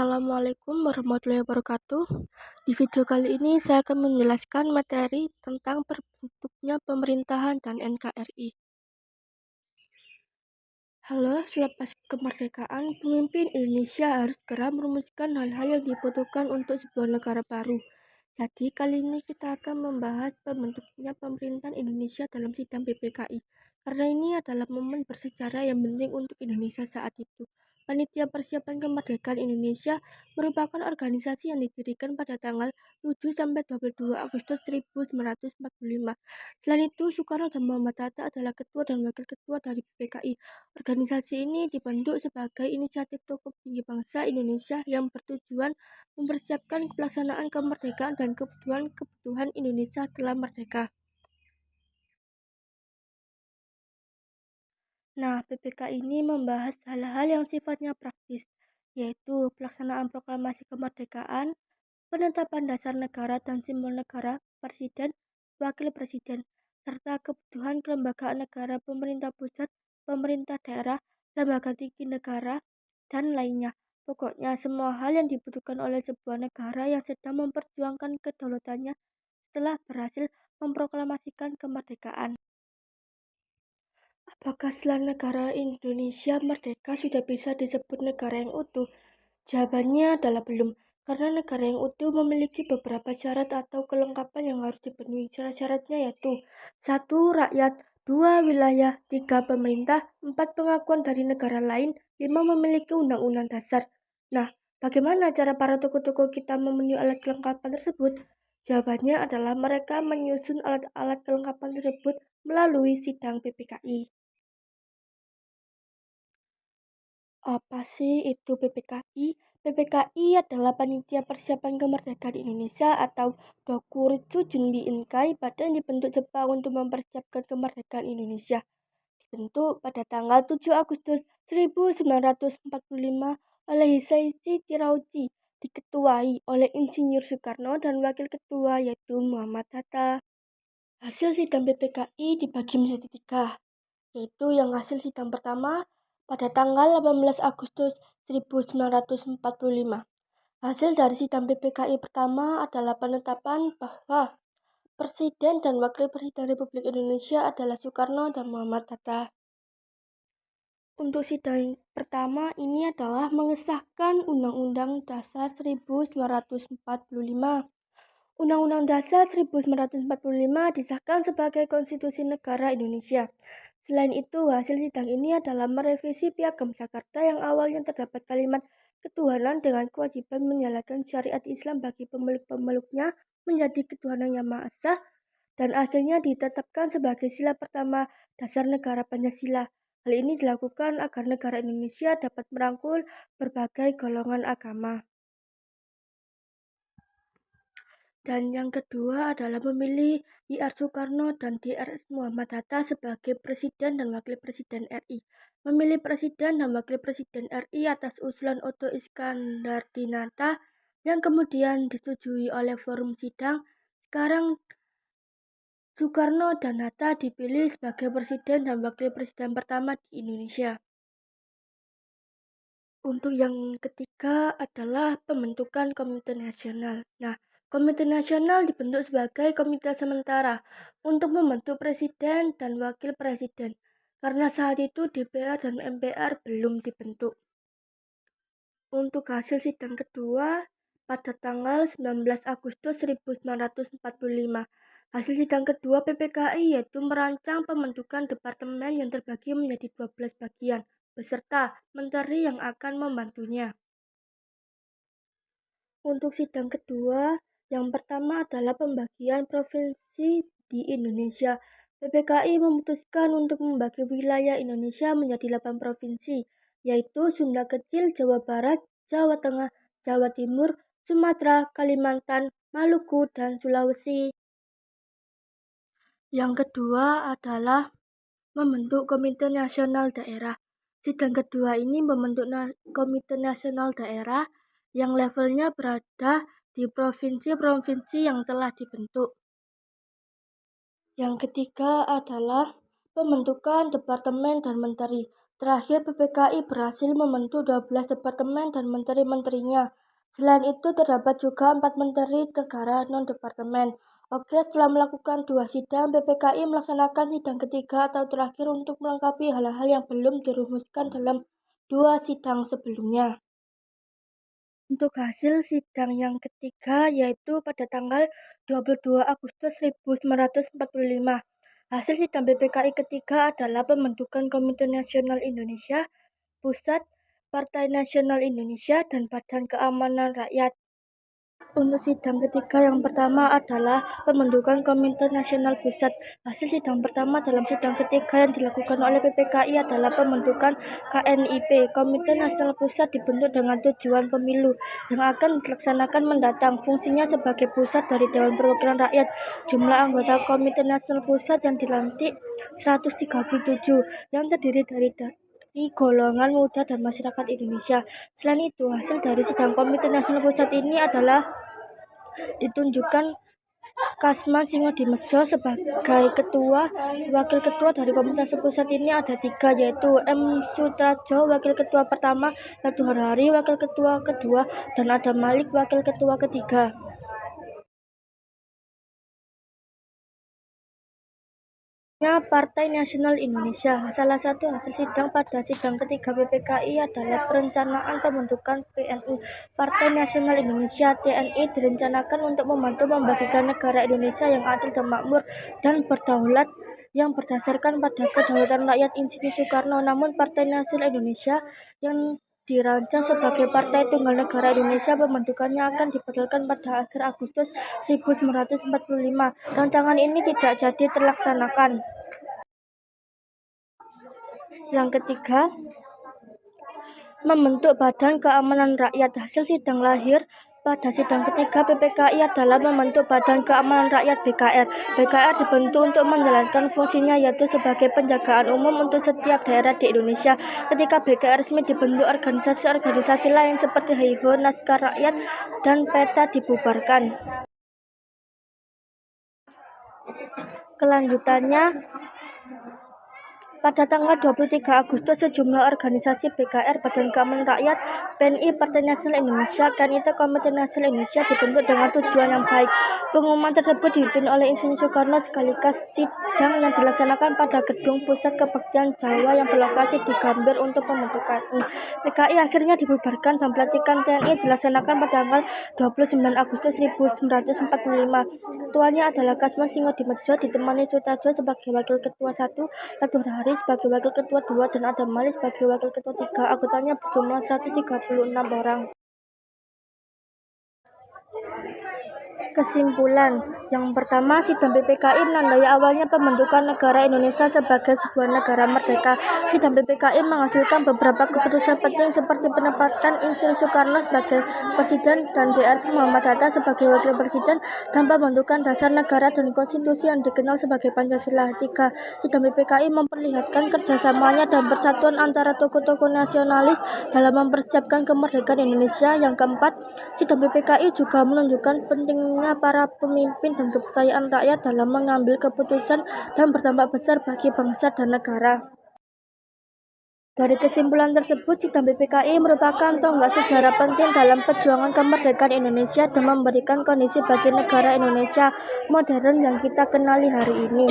Assalamualaikum warahmatullahi wabarakatuh. Di video kali ini saya akan menjelaskan materi tentang terbentuknya pemerintahan dan NKRI. Halo, selepas kemerdekaan, pemimpin Indonesia harus segera merumuskan hal-hal yang dibutuhkan untuk sebuah negara baru. Jadi, kali ini kita akan membahas pembentuknya pemerintahan Indonesia dalam sidang PPKI. Karena ini adalah momen bersejarah yang penting untuk Indonesia saat itu. Panitia Persiapan Kemerdekaan Indonesia merupakan organisasi yang didirikan pada tanggal 7-22 Agustus 1945. Selain itu, Soekarno dan Muhammad Hatta adalah ketua dan wakil ketua dari PPKI. Organisasi ini dibentuk sebagai inisiatif tokoh petinggi bangsa Indonesia yang bertujuan mempersiapkan pelaksanaan kemerdekaan dan kebutuhan Indonesia setelah merdeka. Nah, PPK ini membahas hal-hal yang sifatnya praktis, yaitu pelaksanaan proklamasi kemerdekaan, penetapan dasar negara dan simbol negara, presiden, wakil presiden, serta kebutuhan kelembagaan negara, pemerintah pusat, pemerintah daerah, lembaga tinggi negara, dan lainnya. Pokoknya semua hal yang dibutuhkan oleh sebuah negara yang sedang memperjuangkan kedaulatannya setelah berhasil memproklamasikan kemerdekaan. Apakah setelah negara Indonesia merdeka sudah bisa disebut negara yang utuh? Jawabannya adalah belum, karena negara yang utuh memiliki beberapa syarat atau kelengkapan yang harus dipenuhi. Syarat-syaratnya yaitu 1. Rakyat, 2. Wilayah, 3. Pemerintah, 4. Pengakuan dari negara lain, 5. Memiliki undang-undang dasar. Nah, bagaimana cara para tokoh-tokoh kita memenuhi alat kelengkapan tersebut? Jawabannya adalah mereka menyusun alat-alat kelengkapan tersebut melalui sidang PPKI. Apa sih itu PPKI? PPKI adalah Panitia Persiapan Kemerdekaan Indonesia atau Dokuritsu Junbi Inkai, badan dibentuk Jepang untuk mempersiapkan kemerdekaan Indonesia. Dibentuk pada tanggal 7 Agustus 1945 oleh Hisaishi Terauchi, diketuai oleh Insinyur Soekarno dan wakil ketua yaitu Muhammad Hatta. Hasil sidang PPKI dibagi menjadi 3, yaitu yang hasil sidang pertama pada tanggal 18 Agustus 1945. Hasil dari sidang PPKI pertama adalah penetapan bahwa Presiden dan Wakil Presiden Republik Indonesia adalah Soekarno dan Muhammad Hatta. Untuk sidang pertama ini adalah mengesahkan Undang-Undang Dasar 1945. Undang-Undang Dasar 1945 disahkan sebagai konstitusi negara Indonesia. Selain itu, hasil sidang ini adalah merevisi Piagam Jakarta yang awalnya terdapat kalimat ketuhanan dengan kewajiban menjalankan syariat Islam bagi pemeluk-pemeluknya menjadi ketuhanan yang Maha Esa, dan akhirnya ditetapkan sebagai sila pertama dasar negara Pancasila. Hal ini dilakukan agar negara Indonesia dapat merangkul berbagai golongan agama. Dan yang kedua adalah memilih I.R. Soekarno dan Dr. Muhammad Hatta sebagai Presiden dan Wakil Presiden RI. Memilih Presiden dan Wakil Presiden RI atas usulan Otto Iskandar-Dinata yang kemudian disetujui oleh forum sidang. Sekarang Soekarno dan Hatta dipilih sebagai Presiden dan Wakil Presiden pertama di Indonesia. Untuk yang ketiga adalah pembentukan Komite Nasional. Nah, Komite Nasional dibentuk sebagai komite sementara untuk membentuk Presiden dan Wakil Presiden, karena saat itu DPR dan MPR belum dibentuk. Untuk hasil sidang kedua pada tanggal 19 Agustus 1945. Hasil sidang kedua PPKI yaitu merancang pembentukan departemen yang terbagi menjadi 12 bagian, beserta menteri yang akan membantunya. Untuk sidang kedua, yang pertama adalah pembagian provinsi di Indonesia. PPKI memutuskan untuk membagi wilayah Indonesia menjadi 8 provinsi, yaitu Sunda Kecil, Jawa Barat, Jawa Tengah, Jawa Timur, Sumatera, Kalimantan, Maluku, dan Sulawesi. Yang kedua adalah membentuk Komite Nasional Daerah. Sidang kedua ini membentuk Komite Nasional Daerah yang levelnya berada di provinsi-provinsi yang telah dibentuk. Yang ketiga adalah pembentukan departemen dan menteri. Terakhir, PPKI berhasil membentuk 12 departemen dan menteri-menterinya. Selain itu, terdapat juga 4 menteri negara non-departemen. Oke, setelah melakukan 2 sidang, PPKI melaksanakan sidang ketiga atau terakhir untuk melengkapi hal-hal yang belum dirumuskan dalam 2 sidang sebelumnya. Untuk hasil sidang yang ketiga yaitu pada tanggal 22 Agustus 1945. Hasil sidang PPKI ketiga adalah pembentukan Komite Nasional Indonesia, Pusat, Partai Nasional Indonesia, dan Badan Keamanan Rakyat. Untuk sidang ketiga yang pertama adalah pembentukan Komite Nasional Pusat. Hasil sidang pertama dalam sidang ketiga yang dilakukan oleh PPKI adalah pembentukan KNIP. Komite Nasional Pusat dibentuk dengan tujuan pemilu yang akan dilaksanakan mendatang. Fungsinya sebagai pusat dari Dewan Perwakilan Rakyat. Jumlah anggota Komite Nasional Pusat yang dilantik 137 yang terdiri dari golongan muda dan masyarakat Indonesia. Selain itu, hasil dari sidang Komite Nasional Pusat ini adalah ditunjukkan Kasman Singodimedjo sebagai ketua. Wakil ketua dari Komite Nasional Pusat ini ada 3, yaitu M. Sutrajo, wakil ketua pertama, Latu Harhari, wakil ketua kedua, dan Adam Malik, wakil ketua ketiga. Partai Nasional Indonesia. Salah satu hasil sidang pada sidang ketiga PPKI adalah perencanaan pembentukan PNI. Partai Nasional Indonesia (TNI) direncanakan untuk membantu membagikan negara Indonesia yang adil dan makmur dan berdaulat yang berdasarkan pada kedaulatan rakyat Insinyur Soekarno. Namun Partai Nasional Indonesia yang dirancang sebagai Partai Tunggal Negara Indonesia, pembentukannya akan dibatalkan pada akhir Agustus 1945. Rancangan ini tidak jadi terlaksanakan. Yang ketiga, membentuk Badan Keamanan Rakyat. Hasil sidang lahir pada sidang ketiga PPKI adalah membentuk Badan Keamanan Rakyat (BKR). BKR dibentuk untuk menjalankan fungsinya yaitu sebagai penjagaan umum untuk setiap daerah di Indonesia. Ketika BKR resmi dibentuk, organisasi-organisasi lain seperti HiHo, Laskar Rakyat, dan PETA dibubarkan. Kelanjutannya, pada tanggal 23 Agustus, sejumlah organisasi BKR, Badan Keamanan Rakyat, PNI, Partai Nasional Indonesia, KNIT, Komite Nasional Indonesia dibentuk dengan tujuan yang baik. Pengumuman tersebut dipimpin oleh Insinyur Soekarno sekaligus sidang yang dilaksanakan pada Gedung Pusat Kebaktian Jawa yang berlokasi di Gambir untuk pembentukan PKI akhirnya dibubarkan dan pelantikan TNI dilaksanakan pada tanggal 29 Agustus 1945. Ketuanya adalah Kasman Singodimedjo ditemani Sutrajo sebagai Wakil Ketua 1, Latu Harhari sebagai Wakil Ketua 2, dan Adam Malik sebagai Wakil Ketua 3. Anggotanya berjumlah 136 orang. Kesimpulan. Yang pertama, sidang PPKI menandai awalnya pembentukan negara Indonesia sebagai sebuah negara merdeka. Sidang PPKI menghasilkan beberapa keputusan penting seperti penempatan Insinyur Soekarno sebagai Presiden dan Dr. Muhammad Hatta sebagai Wakil Presiden, dan pembentukan dasar negara dan konstitusi yang dikenal sebagai Pancasila. 3. Sidang PPKI memperlihatkan kerjasamanya dan persatuan antara tokoh-tokoh nasionalis dalam mempersiapkan kemerdekaan Indonesia. Yang keempat, sidang PPKI juga menunjukkan pentingnya para pemimpin dan kepercayaan rakyat dalam mengambil keputusan dan berdampak besar bagi bangsa dan negara. Dari kesimpulan tersebut, sidang PPKI merupakan tonggak sejarah penting dalam perjuangan kemerdekaan Indonesia dan memberikan kondisi bagi negara Indonesia modern yang kita kenali hari ini.